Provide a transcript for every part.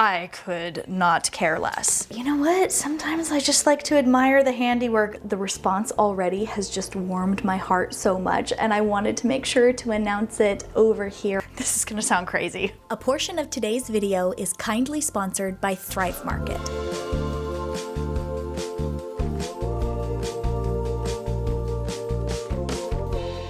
I could not care less. You know what? Sometimes I just like to admire the handiwork. The response already has just warmed my heart so much, and I wanted to make sure to announce it over here. This is gonna sound crazy. A portion of today's video is kindly sponsored by Thrive Market.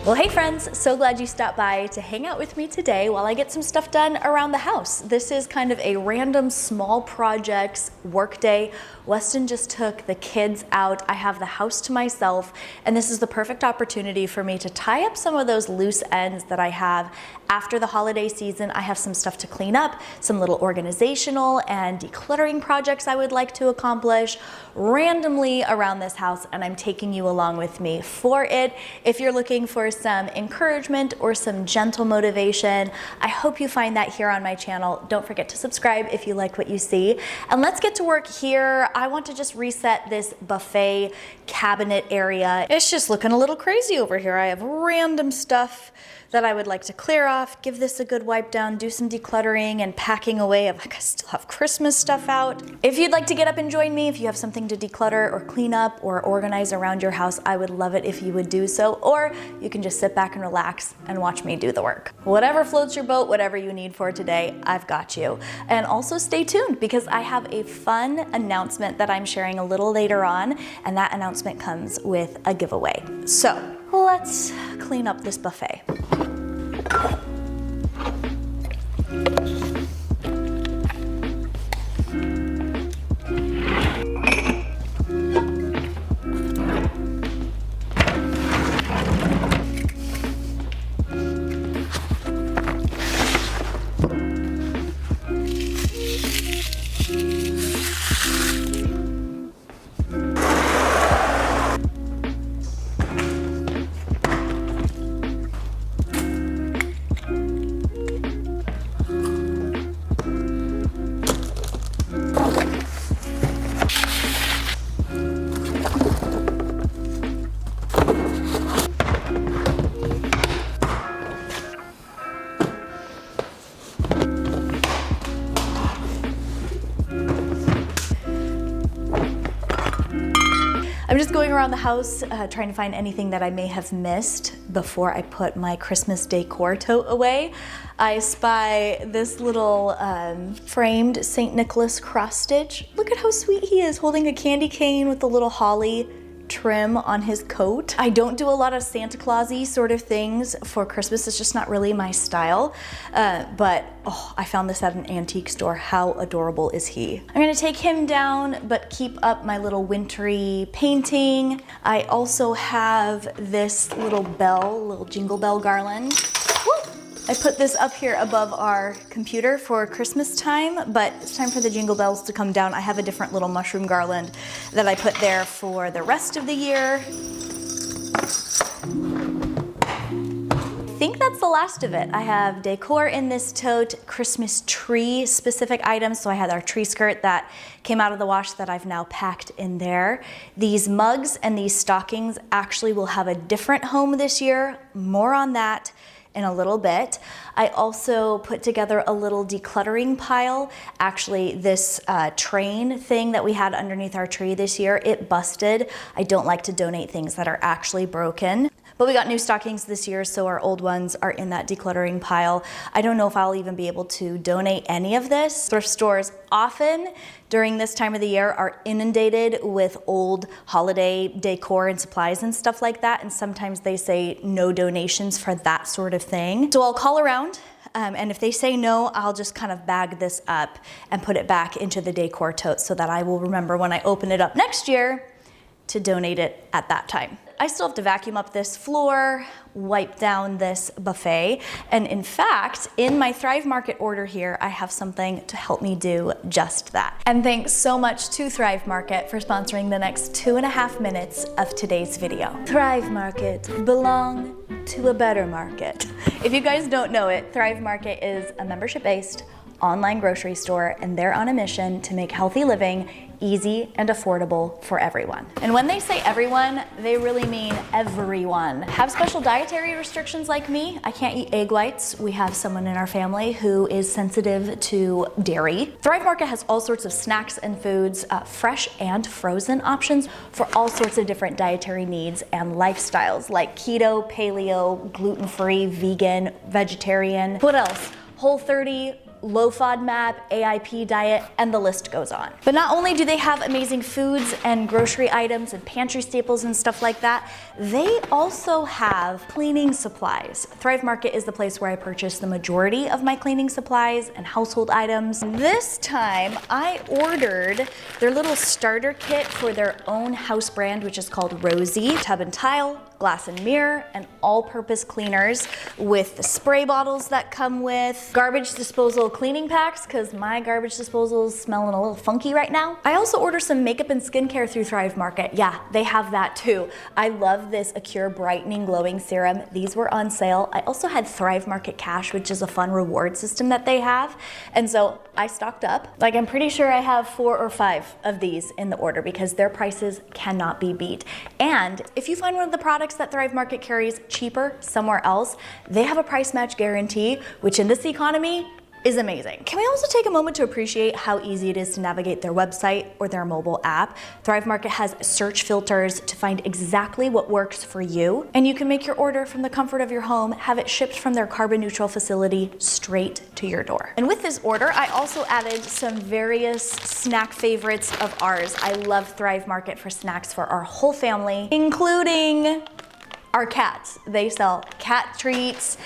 Well, hey friends, so glad you stopped by to hang out with me today while I get some stuff done around the house. This is kind of a random small projects work day. Weston just took the kids out. I have the house to myself, and this is the perfect opportunity for me to tie up some of those loose ends that I have after the holiday season. I have some stuff to clean up, some little organizational and decluttering projects I would like to accomplish randomly around this house, and I'm taking you along with me for it. If you're looking for some encouragement or some gentle motivation, I hope you find that here on my channel. Don't forget to subscribe if you like what you see. And let's get to work here. I want to just reset this buffet cabinet area. It's just looking a little crazy over here. I have random stuff that I would like to clear off, give this a good wipe down, do some decluttering and packing away. I still have Christmas stuff out. If you'd like to get up and join me, if you have something to declutter or clean up or organize around your house, I would love it if you would do so. Or you can just sit back and relax and watch me do the work. Whatever floats your boat, whatever you need for today, I've got you. And also stay tuned because I have a fun announcement that I'm sharing a little later on, and that announcement comes with a giveaway. So let's clean up this buffet. I'm just going around the house trying to find anything that I may have missed before I put my Christmas decor tote away. I spy this little framed St. Nicholas cross stitch. Look at how sweet he is, holding a candy cane with a little holly trim on his coat. I don't do a lot of Santa Claus-y sort of things for Christmas. It's just not really my style. But oh, I found this at an antique store. How adorable is he? I'm gonna take him down, but keep up my little wintry painting. I also have this little bell, little jingle bell garland. I put this up here above our computer for Christmas time, but it's time for the jingle bells to come down. I have a different little mushroom garland that I put there for the rest of the year. I think that's the last of it. I have decor in this tote, Christmas tree specific items. So I had our tree skirt that came out of the wash that I've now packed in there. These mugs and these stockings actually will have a different home this year. More on that in a little bit. I also put together a little decluttering pile. Actually, this train thing that we had underneath our tree this year, it busted. I don't like to donate things that are actually broken. But we got new stockings this year, so our old ones are in that decluttering pile. I don't know if I'll even be able to donate any of this. Thrift stores often during this time of the year are inundated with old holiday decor and supplies and stuff like that, and sometimes they say no donations for that sort of thing. So I'll call around, and if they say no, I'll just kind of bag this up and put it back into the decor tote so that I will remember when I open it up next year to donate it at that time. I still have to vacuum up this floor, wipe down this buffet, and in fact, in my Thrive Market order here, I have something to help me do just that. And thanks so much to Thrive Market for sponsoring the next 2.5 minutes of today's video. Thrive Market, belong to a better market. If you guys don't know it, Thrive Market is a membership-based online grocery store, and they're on a mission to make healthy living easy and affordable for everyone. And when they say everyone, they really mean everyone. Have special dietary restrictions like me? I can't eat egg whites. We have someone in our family who is sensitive to dairy. Thrive Market has all sorts of snacks and foods, fresh and frozen options for all sorts of different dietary needs and lifestyles like keto, paleo, gluten-free, vegan, vegetarian. What else? Whole30, low FODMAP, AIP diet, and the list goes on. But not only do they have amazing foods and grocery items and pantry staples and stuff like that, they also have cleaning supplies. Thrive Market is the place where I purchase the majority of my cleaning supplies and household items. This time I ordered their little starter kit for their own house brand, which is called Rosie. Tub and tile, glass and mirror, and all-purpose cleaners with the spray bottles that come with, garbage disposal cleaning packs, because my garbage disposal is smelling a little funky right now. I also ordered some makeup and skincare through Thrive Market. Yeah, they have that too. I love this Acure Brightening Glowing Serum. These were on sale. I also had Thrive Market Cash, which is a fun reward system that they have. And so I stocked up. Like, I'm pretty sure I have 4 or 5 of these in the order because their prices cannot be beat. And if you find one of the products that Thrive Market carries cheaper somewhere else, they have a price match guarantee, which in this economy is amazing. Can we also take a moment to appreciate how easy it is to navigate their website or their mobile app? Thrive Market has search filters to find exactly what works for you, and you can make your order from the comfort of your home, have it shipped from their carbon neutral facility straight to your door. And with this order, I also added some various snack favorites of ours. I love Thrive Market for snacks for our whole family, including our cats. They sell cat treats,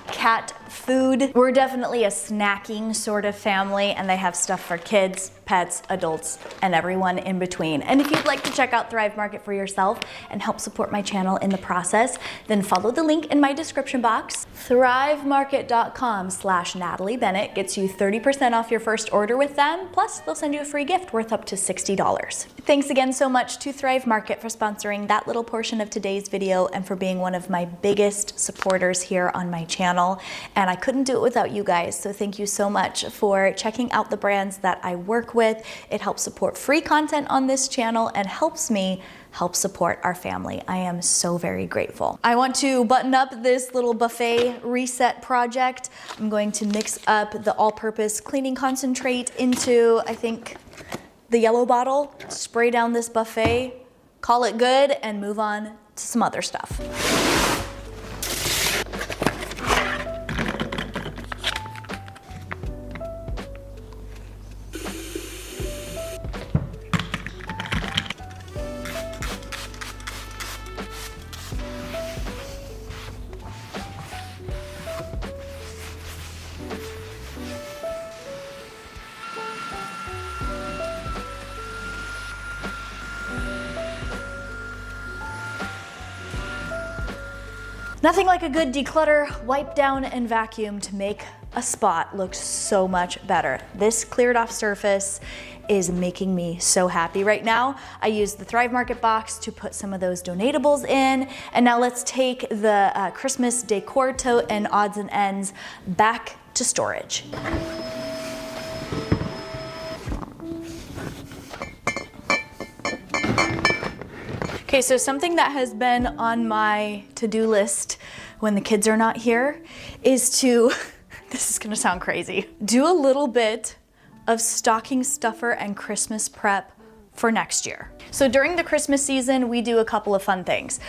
cat food. We're definitely a snacking sort of family, and they have stuff for kids, pets, adults, and everyone in between. And if you'd like to check out Thrive Market for yourself and help support my channel in the process, then follow the link in my description box. Thrivemarket.com/Natalie Bennett gets you 30% off your first order with them, plus they'll send you a free gift worth up to $60. Thanks again so much to Thrive Market for sponsoring that little portion of today's video and for being one of my biggest supporters here on my channel. And I couldn't do it without you guys, so thank you so much for checking out the brands that I work with. It helps support free content on this channel and helps me help support our family. I am so very grateful. I want to button up this little buffet reset project. I'm going to mix up the all-purpose cleaning concentrate into, I think, the yellow bottle, spray down this buffet, call it good, and move on to some other stuff. Nothing like a good declutter, wipe down, and vacuum to make a spot look so much better. This cleared off surface is making me so happy right now. I used the Thrive Market box to put some of those donatables in, and now let's take the Christmas decor tote and odds and ends back to storage. Okay, so something that has been on my to-do list when the kids are not here is to, this is gonna sound crazy, do a little bit of stocking stuffer and Christmas prep for next year. So during the Christmas season, we do a couple of fun things.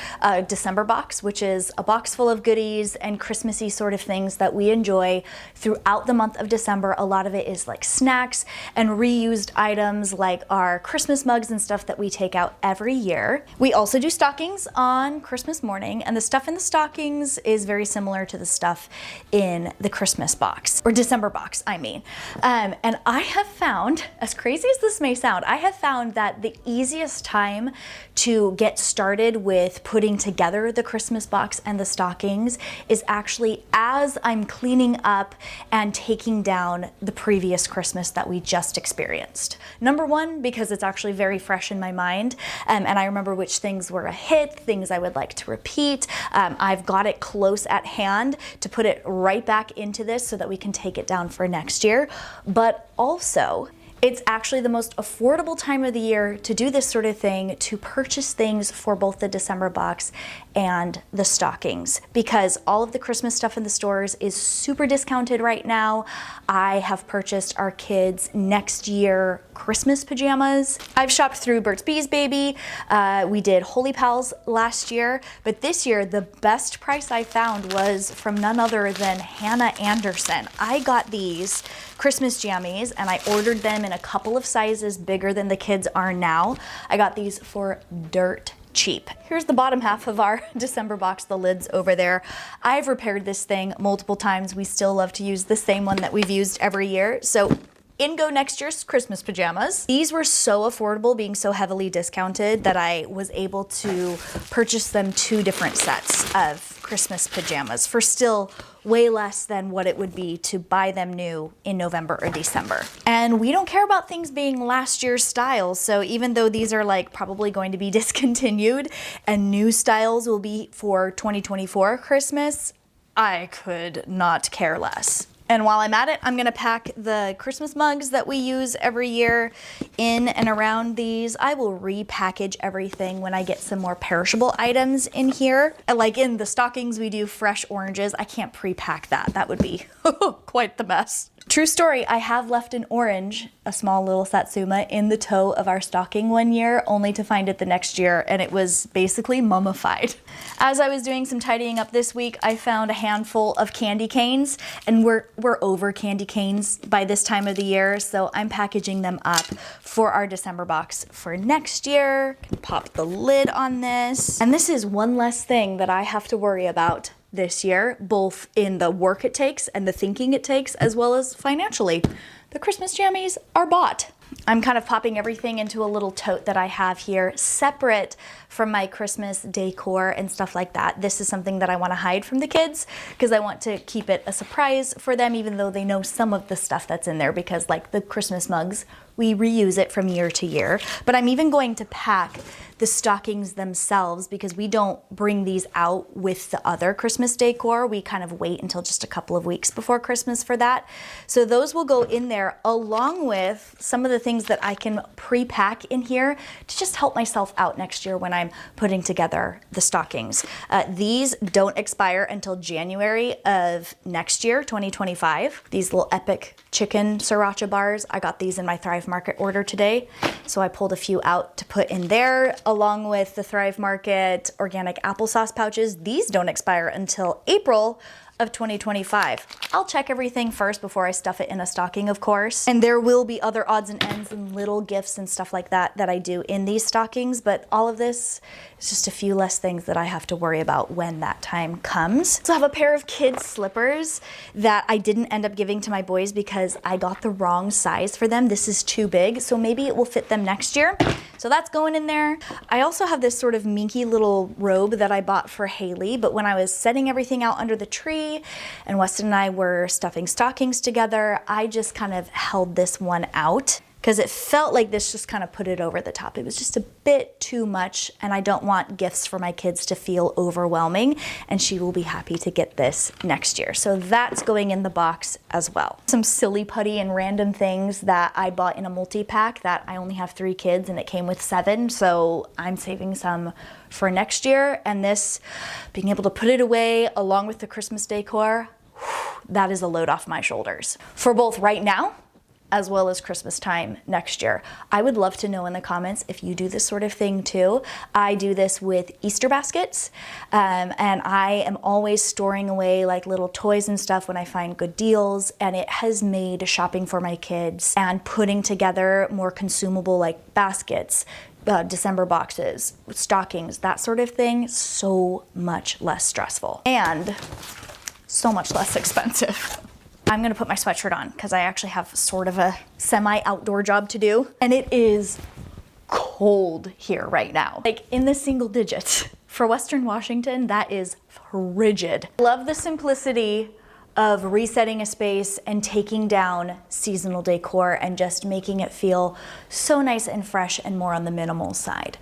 December box, which is a box full of goodies and Christmassy sort of things that we enjoy throughout the month of December. A lot of it is like snacks and reused items like our Christmas mugs and stuff that we take out every year. We also do stockings on Christmas morning, and the stuff in the stockings is very similar to the stuff in the Christmas box, or December box, I mean. And I have found, as crazy as this may sound, I have found that the easiest time to get started with putting together the Christmas box and the stockings is actually as I'm cleaning up and taking down the previous Christmas that we just experienced. Number one, because it's actually very fresh in my mind, and I remember which things were a hit, things I would like to repeat. I've got it close at hand to put it right back into this so that we can take it down for next year. But also, it's actually the most affordable time of the year to do this sort of thing, to purchase things for both the December box and the stockings, because all of the Christmas stuff in the stores is super discounted right now. I have purchased our kids next year Christmas pajamas. I've shopped through Burt's Bees Baby. We did Holy Pals last year, but this year the best price I found was from none other than Hannah Anderson. I got these Christmas jammies and I ordered them in a couple of sizes bigger than the kids are now. I got these for dirt cheap. Here's the bottom half of our December box, the lid's over there. I've repaired this thing multiple times. We still love to use the same one that we've used every year. So in go next year's Christmas pajamas. These were so affordable, being so heavily discounted, that I was able to purchase them 2 different sets of Christmas pajamas for still way less than what it would be to buy them new in November or December. And we don't care about things being last year's styles, so even though these are like probably going to be discontinued and new styles will be for 2024 Christmas, I could not care less. And while I'm at it, I'm gonna pack the Christmas mugs that we use every year in and around these. I will repackage everything when I get some more perishable items in here. Like in the stockings, we do fresh oranges. I can't pre-pack that. That would be quite the mess. True story, I have left an orange, a small little satsuma, in the toe of our stocking one year, only to find it the next year, and it was basically mummified. As I was doing some tidying up this week, I found a handful of candy canes, and we're over candy canes by this time of the year, so I'm packaging them up for our December box for next year. Can pop the lid on this. And this is one less thing that I have to worry about this year, both in the work it takes and the thinking it takes, as well as financially. The Christmas jammies are bought. I'm kind of popping everything into a little tote that I have here, separate from my Christmas decor and stuff like that. This is something that I want to hide from the kids because I want to keep it a surprise for them, even though they know some of the stuff that's in there, because like the Christmas mugs, we reuse it from year to year. But I'm even going to pack the stockings themselves because we don't bring these out with the other Christmas decor. We kind of wait until just a couple of weeks before Christmas for that. So those will go in there along with some of the things that I can pre-pack in here to just help myself out next year when I'm putting together the stockings. These don't expire until January of next year, 2025. These little epic chicken sriracha bars, I got these in my Thrive Market order today. So I pulled a few out to put in there, along with the Thrive Market organic applesauce pouches. These don't expire until April of 2025. I'll check everything first before I stuff it in a stocking, of course. And there will be other odds and ends and little gifts and stuff like that that I do in these stockings, but all of this is just a few less things that I have to worry about when that time comes. So I have a pair of kids slippers that I didn't end up giving to my boys because I got the wrong size for them. This is too big, so maybe it will fit them next year. So that's going in there. I also have this sort of minky little robe that I bought for Haley, but when I was setting everything out under the tree and Weston and I were stuffing stockings together, I just kind of held this one out because it felt like this just kind of put it over the top. It was just a bit too much, and I don't want gifts for my kids to feel overwhelming, and she will be happy to get this next year. So that's going in the box as well. Some silly putty and random things that I bought in a multi-pack that I only have 3 kids and it came with 7, so I'm saving some for next year. And this, being able to put it away along with the Christmas decor, that is a load off my shoulders. For both right now, as well as Christmas time next year. I would love to know in the comments if you do this sort of thing too. I do this with Easter baskets, and I am always storing away like little toys and stuff when I find good deals, and it has made shopping for my kids and putting together more consumable like baskets, December boxes, stockings, that sort of thing, so much less stressful and so much less expensive. I'm gonna put my sweatshirt on because I actually have sort of a semi-outdoor job to do, and it is cold here right now, like in the single digits. For Western Washington, that is frigid. Love the simplicity of resetting a space and taking down seasonal decor and just making it feel so nice and fresh and more on the minimal side.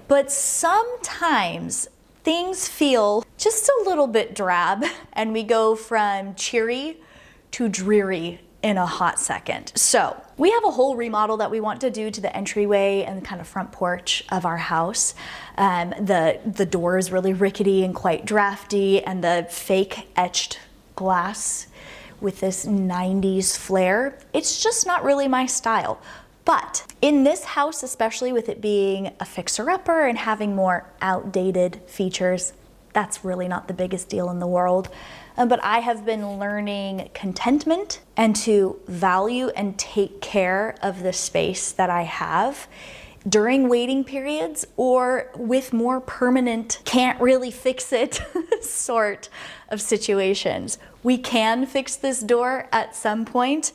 But sometimes things feel just a little bit drab and we go from cheery to dreary in a hot second. So we have a whole remodel that we want to do to the entryway and kind of front porch of our house. The door is really rickety and quite drafty, and the fake etched glass with this 90s flair, it's just not really my style. But in this house, especially with it being a fixer-upper and having more outdated features, that's really not the biggest deal in the world. But I have been learning contentment and to value and take care of the space that I have during waiting periods or with more permanent, can't really fix it sort of situations. We can fix this door at some point,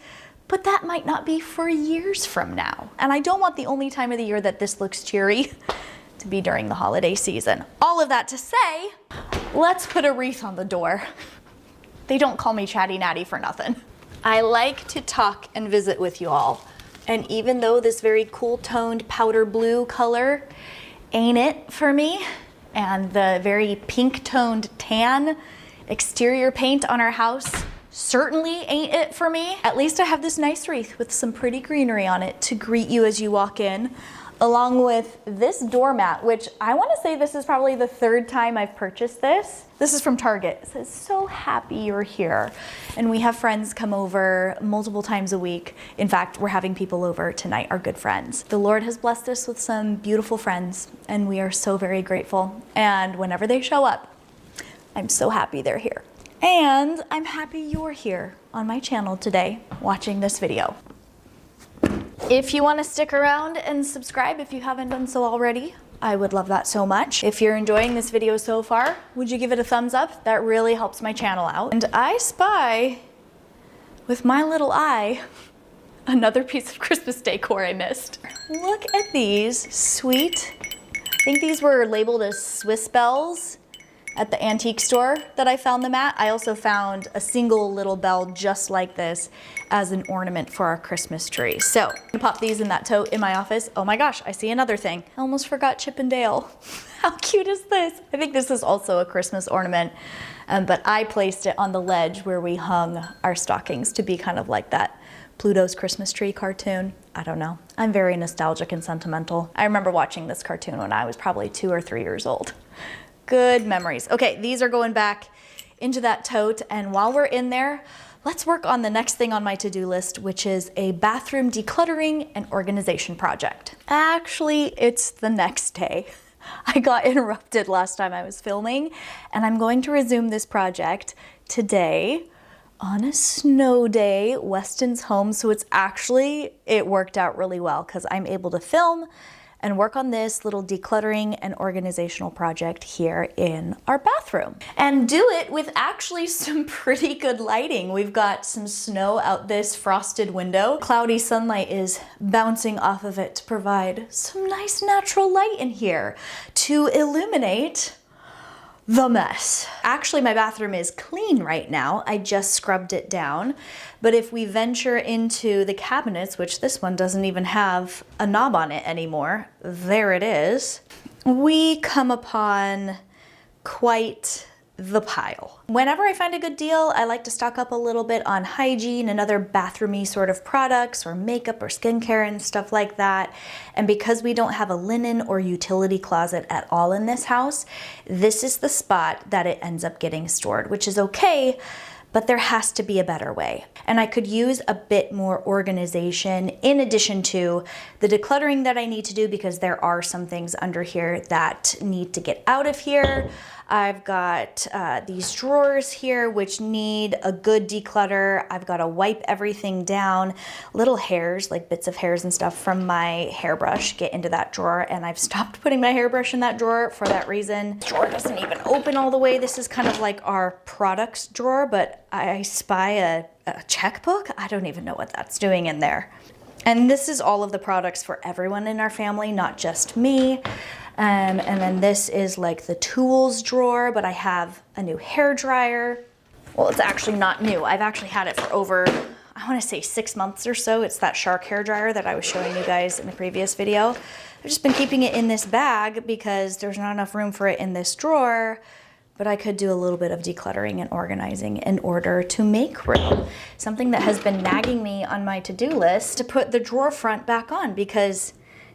but that might not be for years from now. And I don't want the only time of the year that this looks cheery to be during the holiday season. All of that to say, let's put a wreath on the door. They don't call me Chatty Natty for nothing. I like to talk and visit with you all. And even though this very cool toned powder blue color ain't it for me, and the very pink toned tan exterior paint on our house certainly ain't it for me, at least I have this nice wreath with some pretty greenery on it to greet you as you walk in, along with this doormat, which I want to say this is probably the third time I've purchased this. This is from Target. It says, "So happy you're here." And we have friends come over multiple times a week. In fact, we're having people over tonight, our good friends. The Lord has blessed us with some beautiful friends, and we are so very grateful. And whenever they show up, I'm so happy they're here. And I'm happy you're here on my channel today watching this video. If you want to stick around and subscribe if you haven't done so already, I would love that so much. If you're enjoying this video so far, would you give it a thumbs up? That really helps my channel out. And I spy, with my little eye, another piece of Christmas decor I missed. Look at these sweet, I think these were labeled as Swiss bells at the antique store that I found them at. I also found a single little bell just like this as an ornament for our Christmas tree. So I'm gonna pop these in that tote in my office. Oh my gosh, I see another thing. I almost forgot Chip and Dale. How cute is this? I think this is also a Christmas ornament, but I placed it on the ledge where we hung our stockings to be kind of like that Pluto's Christmas tree cartoon. I don't know. I'm very nostalgic and sentimental. I remember watching this cartoon when I was probably 2 or 3 years old. Good memories. Okay, these are going back into that tote, and while we're in there, let's work on the next thing on my to-do list, which is a bathroom decluttering and organization project. Actually, it's the next day. I got interrupted last time I was filming, and I'm going to resume this project today on a snow day. Weston's home, so it worked out really well because I'm able to film and work on this little decluttering and organizational project here in our bathroom. And do it with actually some pretty good lighting. We've got some snow out this frosted window. Cloudy sunlight is bouncing off of it to provide some nice natural light in here to illuminate the mess. Actually, my bathroom is clean right now. I just scrubbed it down. But if we venture into the cabinets, which this one doesn't even have a knob on it anymore, there it is, we come upon quite the pile. Whenever I find a good deal, I like to stock up a little bit on hygiene and other bathroomy sort of products or makeup or skincare and stuff like that. And because we don't have a linen or utility closet at all in this house, this is the spot that it ends up getting stored, which is okay, but there has to be a better way. And I could use a bit more organization in addition to the decluttering that I need to do, because there are some things under here that need to get out of here. I've got these drawers here which need a good declutter. I've got to wipe everything down. Little hairs, like bits of hairs and stuff from my hairbrush, get into that drawer, and I've stopped putting my hairbrush in that drawer for that reason. The drawer doesn't even open all the way. This is kind of like our products drawer, but I spy a checkbook. I don't even know what that's doing in there. And this is all of the products for everyone in our family, not just me. And then this is like the tools drawer, but I have a new hair dryer. Well, it's actually not new. I've actually had it for over, I want to say 6 months or so. It's that Shark hair dryer that I was showing you guys in the previous video. I've just been keeping it in this bag because there's not enough room for it in this drawer, but I could do a little bit of decluttering and organizing in order to make room. Something that has been nagging me on my to-do list to put the drawer front back on, because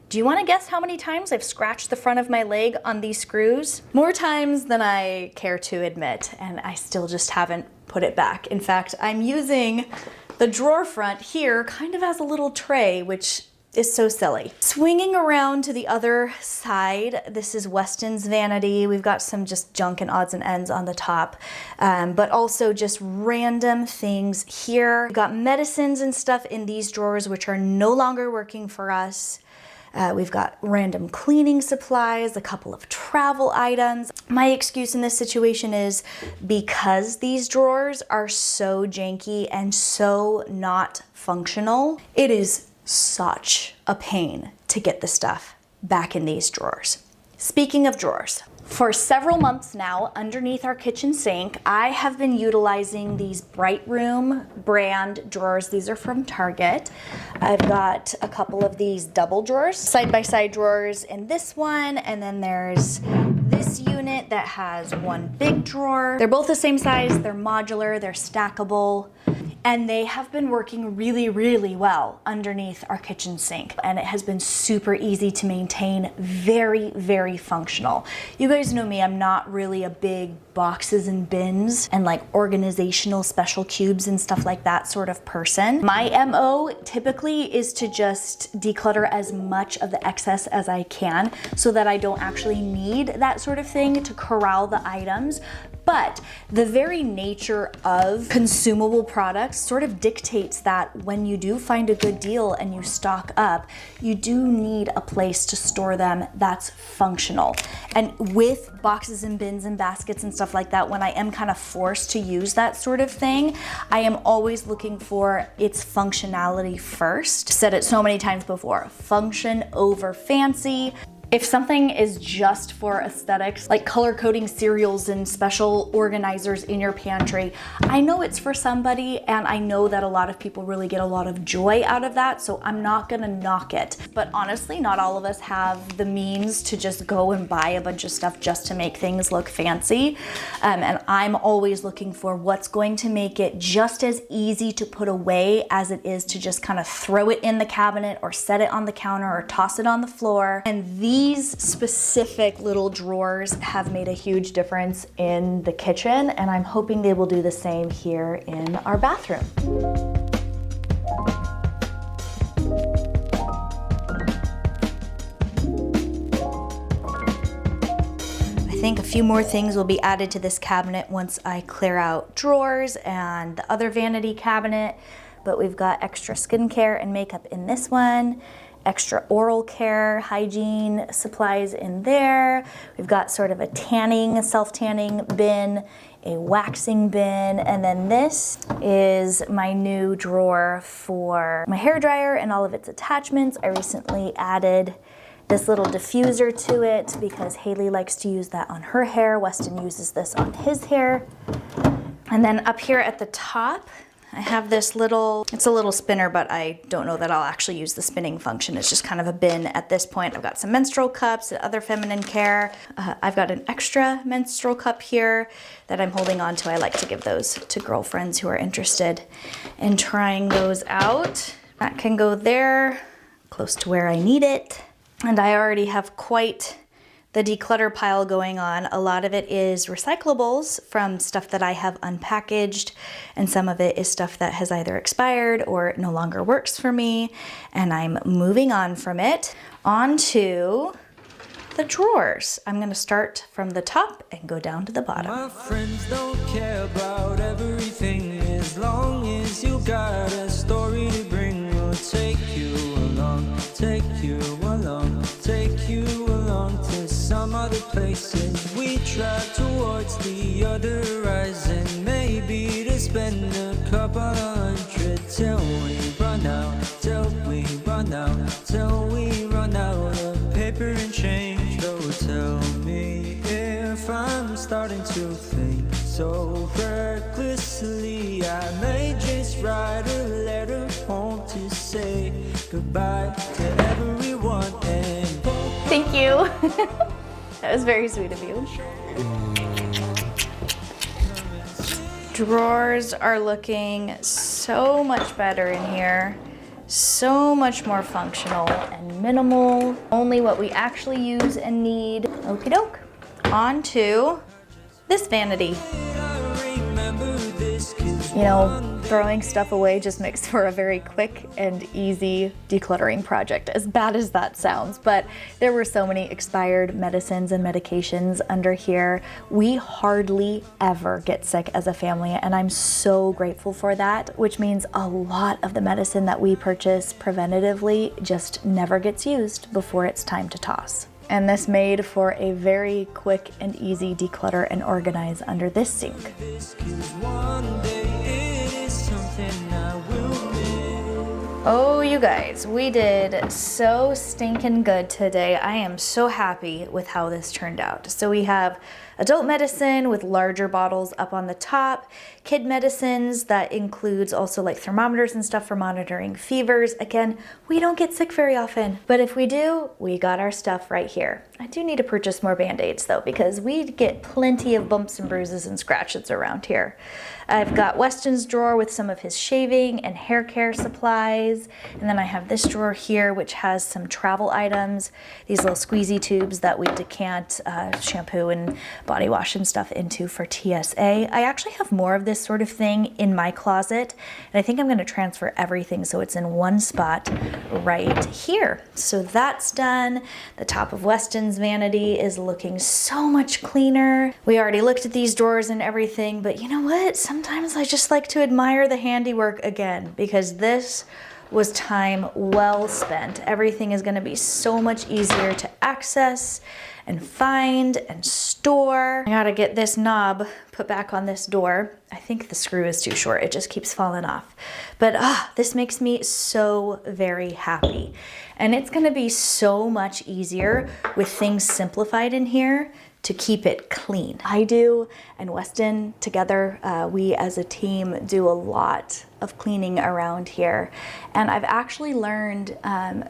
do you want to guess how many times I've scratched the front of my leg on these screws? More times than I care to admit, and I still just haven't put it back. In fact, I'm using the drawer front here kind of as a little tray, which is so silly. Swinging around to the other side, this is Weston's vanity. We've got some just junk and odds and ends on the top, but also just random things here. We've got medicines and stuff in these drawers, which are no longer working for us. We've got random cleaning supplies, a couple of travel items. My excuse in this situation is because these drawers are so janky and so not functional, it is such a pain to get the stuff back in these drawers. Speaking of drawers, for several months now, underneath our kitchen sink, I have been utilizing these Bright Room brand drawers. These are from Target. I've got a couple of these double drawers, side-by-side drawers in this one, and then there's this unit that has one big drawer. They're both the same size, they're modular, they're stackable, and they have been working really, really well underneath our kitchen sink. And it has been super easy to maintain, very, very functional. You guys know me, I'm not really a big boxes and bins and like organizational special cubes and stuff like that sort of person. My MO typically is to just declutter as much of the excess as I can so that I don't actually need that sort of thing to corral the items. But the very nature of consumable products sort of dictates that when you do find a good deal and you stock up, you do need a place to store them that's functional. And with boxes and bins and baskets and stuff like that, when I am kind of forced to use that sort of thing, I am always looking for its functionality first. Said it so many times before, function over fancy. If something is just for aesthetics, like color coding cereals and special organizers in your pantry, I know it's for somebody, and I know that a lot of people really get a lot of joy out of that, so I'm not gonna knock it. But honestly, not all of us have the means to just go and buy a bunch of stuff just to make things look fancy. And I'm always looking for what's going to make it just as easy to put away as it is to just kind of throw it in the cabinet or set it on the counter or toss it on the floor. And these specific little drawers have made a huge difference in the kitchen, and I'm hoping they will do the same here in our bathroom. I think a few more things will be added to this cabinet once I clear out drawers and the other vanity cabinet, but we've got extra skincare and makeup in this one, extra oral care, hygiene supplies in there. We've got sort of a tanning, self-tanning bin, a waxing bin, and then this is my new drawer for my hair dryer and all of its attachments. I recently added this little diffuser to it because Haley likes to use that on her hair. Weston uses this on his hair. And then up here at the top, I have this little, it's a little spinner, but I don't know that I'll actually use the spinning function. It's just kind of a bin at this point. I've got some menstrual cups and other feminine care. I've got an extra menstrual cup here that I'm holding on to. I like to give those to girlfriends who are interested in trying those out. That can go there, close to where I need it. And I already have quite the declutter pile going on. A lot of it is recyclables from stuff that I have unpackaged, and some of it is stuff that has either expired or no longer works for me, and I'm moving on from it onto the drawers. I'm gonna start from the top and go down to the bottom. My friends don't care about everything as long as you got a story to bring. We'll take you along, take you along, take you along to some other places. We try towards the other horizon, maybe to spend a couple $100 till we run out, till we run out, till we run out of paper and change. Though tell me if I'm starting to think so recklessly, I may just write a letter home to say goodbye to everyone and Thank you. That was very sweet of you. Drawers are looking so much better in here. So much more functional and minimal. Only what we actually use and need. Okie doke. On to this vanity. You know, throwing stuff away just makes for a very quick and easy decluttering project, as bad as that sounds. But there were so many expired medicines and medications under here. We hardly ever get sick as a family, and I'm so grateful for that, which means a lot of the medicine that we purchase preventatively just never gets used before it's time to toss. And this made for a very quick and easy declutter and organize under this sink. Oh, you guys, we did so stinking good today. I am so happy with how this turned out. So we have adult medicine with larger bottles up on the top, kid medicines that includes also like thermometers and stuff for monitoring fevers. Again, we don't get sick very often, but if we do, we got our stuff right here. I do need to purchase more Band-Aids though, because we get plenty of bumps and bruises and scratches around here. I've got Weston's drawer with some of his shaving and hair care supplies. And then I have this drawer here, which has some travel items, these little squeezy tubes that we decant shampoo and body wash and stuff into for TSA. I actually have more of this sort of thing in my closet, and I think I'm going to transfer everything so it's in one spot right here. So that's done. The top of Weston's vanity is looking so much cleaner. We already looked at these drawers and everything, but you know what? Sometimes I just like to admire the handiwork again, because this was time well spent. Everything is going to be so much easier to access and find and store. I gotta get this knob put back on this door. I think the screw is too short. It just keeps falling off. But this makes me so very happy. And it's gonna be so much easier with things simplified in here to keep it clean. I do, and Weston together, we as a team do a lot of cleaning around here. And I've actually learned,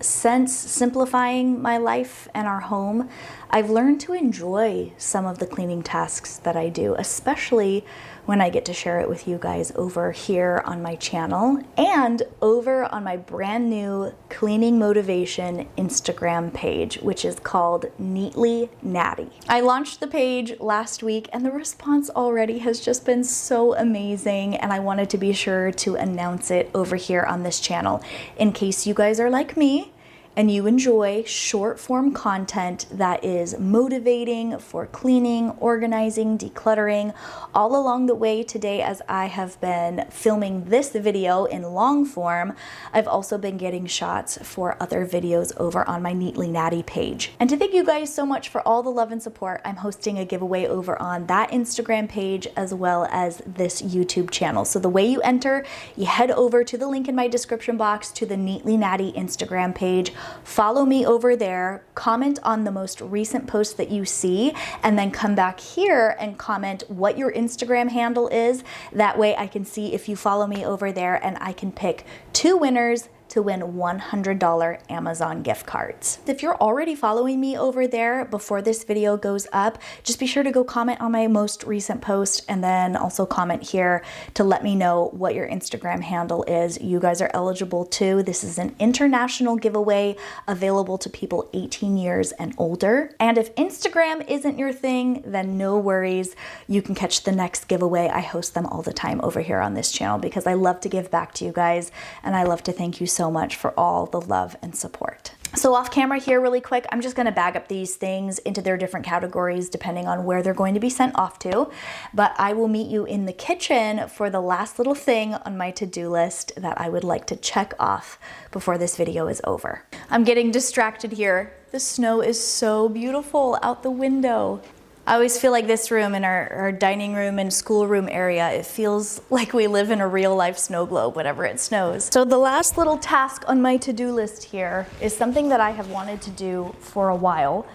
since simplifying my life and our home, I've learned to enjoy some of the cleaning tasks that I do, especially when I get to share it with you guys over here on my channel and over on my brand new cleaning motivation Instagram page, which is called NeatlyNatty. I launched the page last week and the response already has just been so amazing, and I wanted to be sure to announce it over here on this channel in case you guys are like me and you enjoy short form content that is motivating for cleaning, organizing, decluttering all along the way. Today, as I have been filming this video in long form, I've also been getting shots for other videos over on my NeatlyNatty page. And to thank you guys so much for all the love and support, I'm hosting a giveaway over on that Instagram page as well as this YouTube channel. So the way you enter, you head over to the link in my description box to the NeatlyNatty Instagram page. Follow me over there, comment on the most recent post that you see, and then come back here and comment what your Instagram handle is. That way I can see if you follow me over there, and I can pick 2 winners to win $100 Amazon gift cards. If you're already following me over there before this video goes up, just be sure to go comment on my most recent post and then also comment here to let me know what your Instagram handle is. You guys are eligible too. This is an international giveaway available to people 18 years and older. And if Instagram isn't your thing, then no worries. You can catch the next giveaway. I host them all the time over here on this channel because I love to give back to you guys, and I love to thank you so much for all the love and support. So off camera here really quick, I'm just gonna bag up these things into their different categories depending on where they're going to be sent off to. But I will meet you in the kitchen for the last little thing on my to-do list that I would like to check off before this video is over. I'm getting distracted here. The snow is so beautiful out the window. I always feel like this room in our dining room and schoolroom area, it feels like we live in a real life snow globe whenever it snows. So the last little task on my to-do list here is something that I have wanted to do for a while,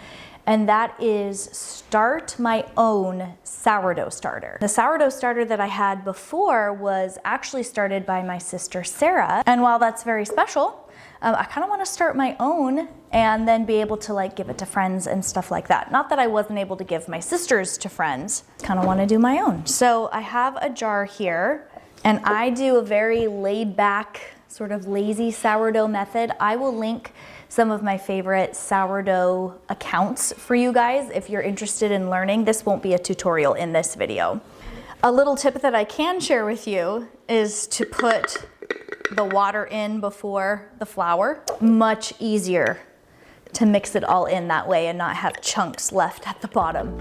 and that is start my own sourdough starter. The sourdough starter that I had before was actually started by my sister Sarah, and while that's very special, I kind of want to start my own and then be able to like give it to friends and stuff like that. Not that I wasn't able to give my sisters to friends, kind of want to do my own. So I have a jar here, and I do a very laid back, sort of lazy sourdough method. I will link some of my favorite sourdough accounts for you guys if you're interested in learning. This won't be a tutorial in this video. A little tip that I can share with you is to put the water in before the flour. Much easier to mix it all in that way and not have chunks left at the bottom.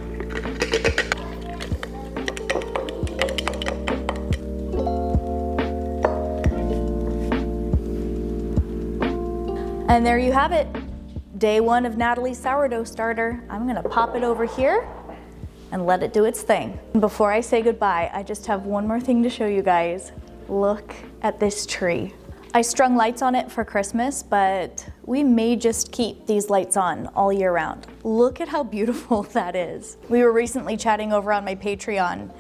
And there you have it. Day one of Natalie's sourdough starter. I'm gonna pop it over here and let it do its thing. Before I say goodbye, I just have one more thing to show you guys. Look at this tree. I strung lights on it for Christmas, but we may just keep these lights on all year round. Look at how beautiful that is. We were recently chatting over on my Patreon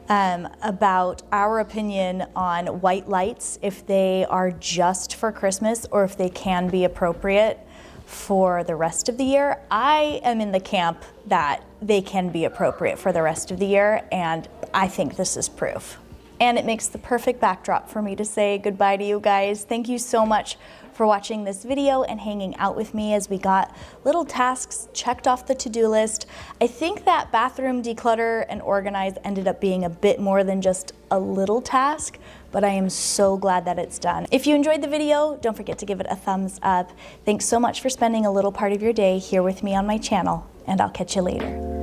about our opinion on white lights, if they are just for Christmas or if they can be appropriate for the rest of the year. I am in the camp that they can be appropriate for the rest of the year, and I think this is proof. And it makes the perfect backdrop for me to say goodbye to you guys. Thank you so much for watching this video and hanging out with me as we got little tasks checked off the to-do list. I think that bathroom declutter and organize ended up being a bit more than just a little task, but I am so glad that it's done. If you enjoyed the video, don't forget to give it a thumbs up. Thanks so much for spending a little part of your day here with me on my channel, and I'll catch you later.